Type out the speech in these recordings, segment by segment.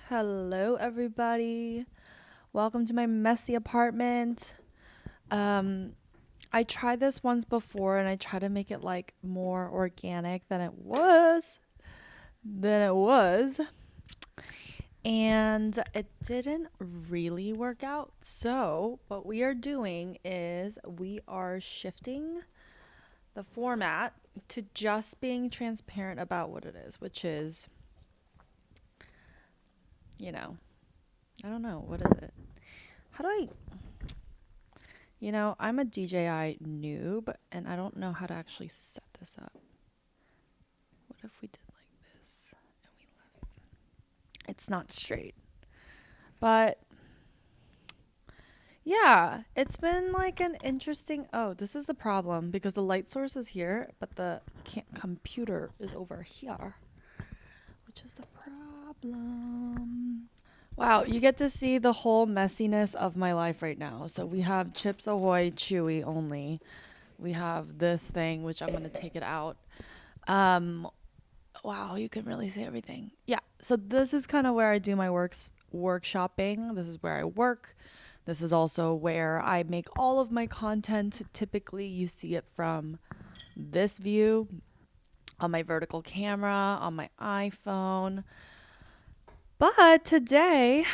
Hello, everybody. Welcome to my messy apartment. I tried this once before and I tried to make it like more organic than it was. And it didn't really work out. So, what we are doing is we are shifting the format to just being transparent about what it is, which is, you know, I don't know, what is it? How do I I'm a DJI noob and I don't know how to actually set this up. What if we did like this and we left it? It's not straight. But yeah, it's been like an interesting. Oh, this is the problem because the light source is here, but the computer is over here, which is the problem. Wow, you get to see the whole messiness of my life right now. So we have Chips Ahoy Chewy only. We have this thing, which I'm going to take it out. Um, wow, you can really see everything. Yeah, so this is kind of where I do my workshopping. This is where I work. This is also where I make all of my content. Typically, you see it from this view on my vertical camera, on my iPhone. But today,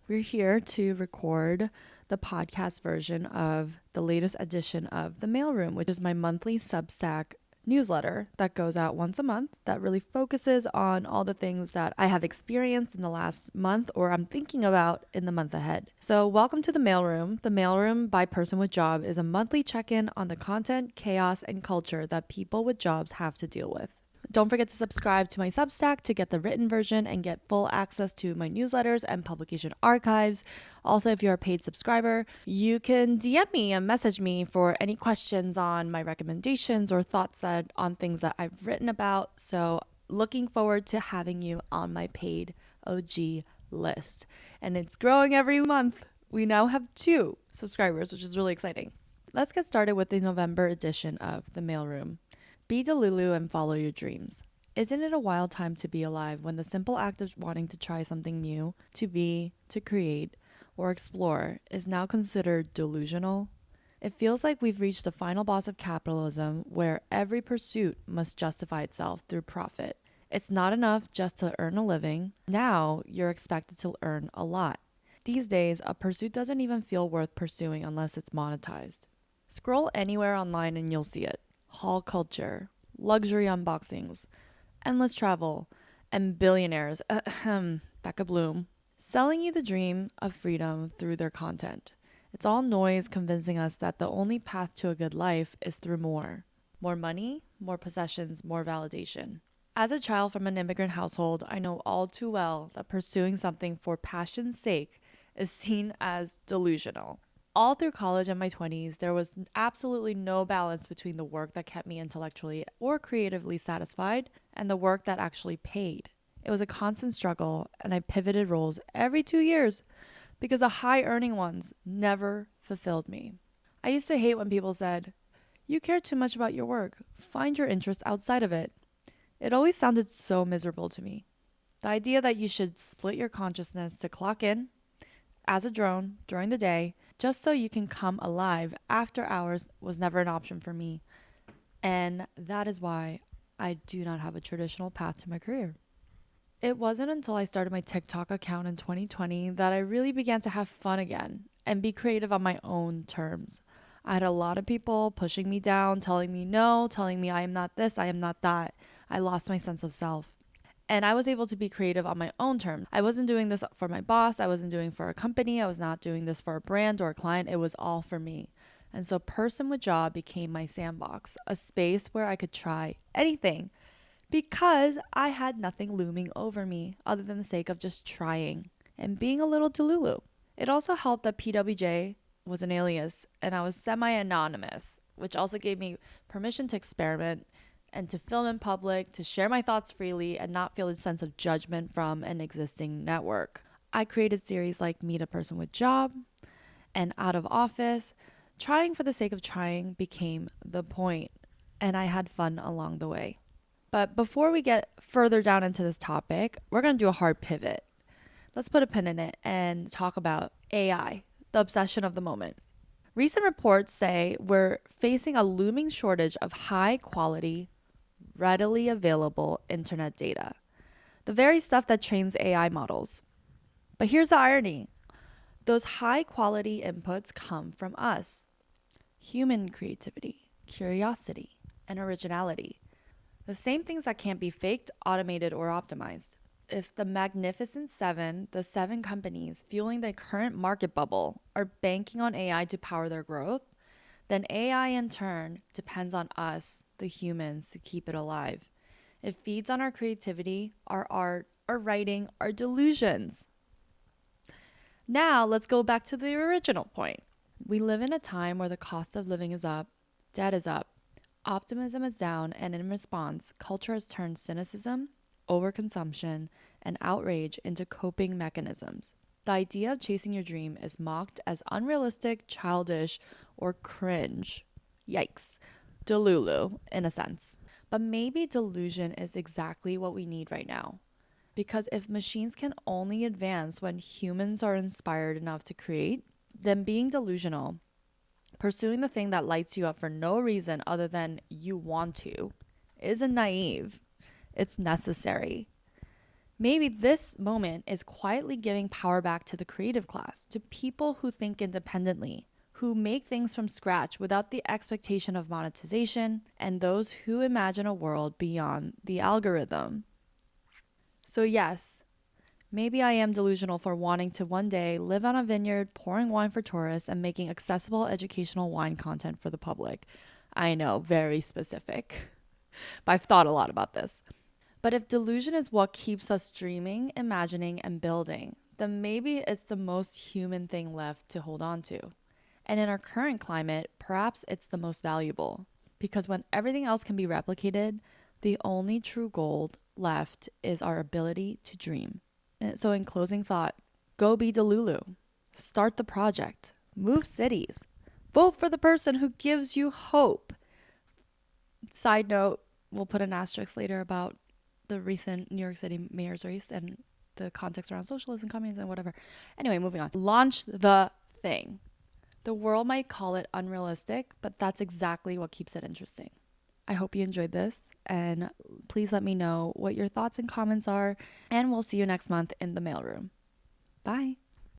we're here to record the podcast version of the latest edition of the Mailroom, which is my monthly Substack newsletter that goes out once a month that really focuses on all the things that I have experienced in the last month or I'm thinking about in the month ahead. So welcome to the Mailroom. The Mailroom by Person with Job is a monthly check-in on the content, chaos, and culture that people with jobs have to deal with. Don't forget to subscribe to my Substack to get the written version and get full access to my newsletters and publication archives. Also, if you're a paid subscriber, you can DM me and message me for any questions on my recommendations or thoughts on things that I've written about. So, looking forward to having you on my paid OG list. And it's growing every month. We now have 2 subscribers, which is really exciting. Let's get started with the November edition of the Mailroom. Be Delulu and follow your dreams. Isn't it a wild time to be alive when the simple act of wanting to try something new, to be, to create, or explore is now considered delusional? It feels like we've reached the final boss of capitalism where every pursuit must justify itself through profit. It's not enough just to earn a living. Now you're expected to earn a lot. These days, a pursuit doesn't even feel worth pursuing unless it's monetized. Scroll anywhere online and you'll see it. Haul culture, luxury unboxings, endless travel, and billionaires, Becca Bloom, selling you the dream of freedom through their content. It's all noise convincing us that the only path to a good life is through more. More money, more possessions, more validation. As a child from an immigrant household, I know all too well that pursuing something for passion's sake is seen as delusional. All through college and my 20s, there was absolutely no balance between the work that kept me intellectually or creatively satisfied and the work that actually paid. It was a constant struggle, and I pivoted roles every 2 years because the high earning ones never fulfilled me. I used to hate when people said, "You care too much about your work. Find your interest outside of it." It always sounded so miserable to me. The idea that you should split your consciousness to clock in as a drone during the day just so you can come alive after hours was never an option for me. And that is why I do not have a traditional path to my career. It wasn't until I started my TikTok account in 2020 that I really began to have fun again and be creative on my own terms. I had a lot of people pushing me down, telling me no, telling me I am not this, I am not that. I lost my sense of self. And I was able to be creative on my own terms. I wasn't doing this for my boss. I wasn't doing for a company. I was not doing this for a brand or a client. It was all for me. And so Person with Job became my sandbox, a space where I could try anything because I had nothing looming over me other than the sake of just trying and being a little delulu. It also helped that PWJ was an alias and I was semi-anonymous, which also gave me permission to experiment and to film in public, to share my thoughts freely and not feel a sense of judgment from an existing network. I created series like Meet a Person with Job and Out of Office. Trying for the sake of trying became the point, and I had fun along the way. But before we get further down into this topic, we're going to do a hard pivot. Let's put a pin in it and talk about AI, the obsession of the moment. Recent reports say we're facing a looming shortage of high quality, readily available internet data, the very stuff that trains AI models. But here's the irony: those high quality inputs come from us, human creativity, curiosity, and originality. The same things that can't be faked, automated, or optimized. If the Magnificent Seven, the seven companies fueling the current market bubble, are banking on AI to power their growth, then AI in turn depends on us, the humans, to keep it alive. It feeds on our creativity, our art, our writing, our delusions. Now let's go back to the original point. We live in a time where the cost of living is up, debt is up, optimism is down, and in response, culture has turned cynicism, overconsumption, and outrage into coping mechanisms. The idea of chasing your dream is mocked as unrealistic, childish, or cringe. Yikes. Delulu, in a sense. But maybe delusion is exactly what we need right now. Because if machines can only advance when humans are inspired enough to create, then being delusional, pursuing the thing that lights you up for no reason other than you want to, isn't naive. It's necessary. Maybe this moment is quietly giving power back to the creative class, to people who think independently, who make things from scratch without the expectation of monetization, and those who imagine a world beyond the algorithm. So, yes, maybe I am delusional for wanting to one day live on a vineyard, pouring wine for tourists, and making accessible educational wine content for the public. I know, very specific, but I've thought a lot about this. But if delusion is what keeps us dreaming, imagining, and building, then maybe it's the most human thing left to hold on to. And in our current climate, perhaps it's the most valuable. Because when everything else can be replicated, the only true gold left is our ability to dream. So, in closing thought, go be Delulu. Start the project. Move cities. Vote for the person who gives you hope. Side note, we'll put an asterisk later about the recent New York City mayor's race and the context around socialism, communism, whatever. Anyway, moving on. Launch the thing. The world might call it unrealistic, but that's exactly what keeps it interesting. I hope you enjoyed this, and please let me know what your thoughts and comments are, and we'll see you next month in the mailroom. Bye.